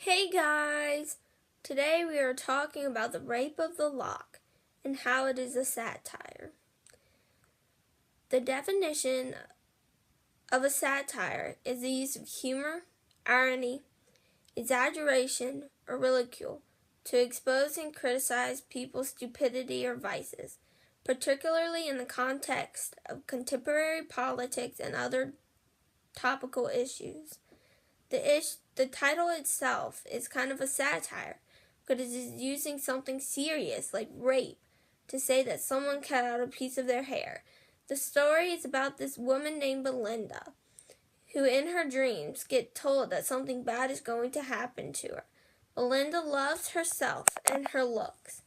Hey guys! Today we are talking about the Rape of the Lock and how it is a satire. The definition of a satire is the use of humor, irony, exaggeration, or ridicule to expose and criticize people's stupidity or vices, particularly in the context of contemporary politics and other topical issues. The title itself is kind of a satire because it is using something serious like rape to say that someone cut out a piece of their hair. The story is about this woman named Belinda who in her dreams get told that something bad is going to happen to her. Belinda loves herself and her looks.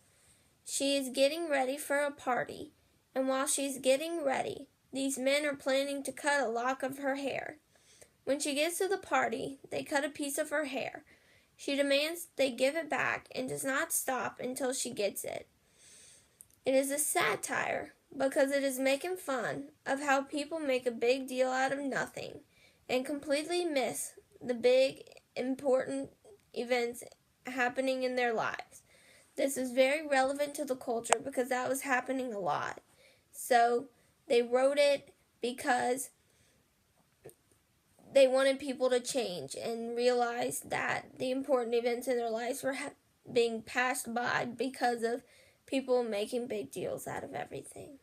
She is getting ready for a party, and while she's getting ready, these men are planning to cut a lock of her hair. When she gets to the party, they cut a piece of her hair. She demands they give it back and does not stop until she gets it. It is a satire because it is making fun of how people make a big deal out of nothing and completely miss the big, important events happening in their lives. This is very relevant to the culture because that was happening a lot. So they wrote it because they wanted people to change and realize that the important events in their lives were being passed by because of people making big deals out of everything.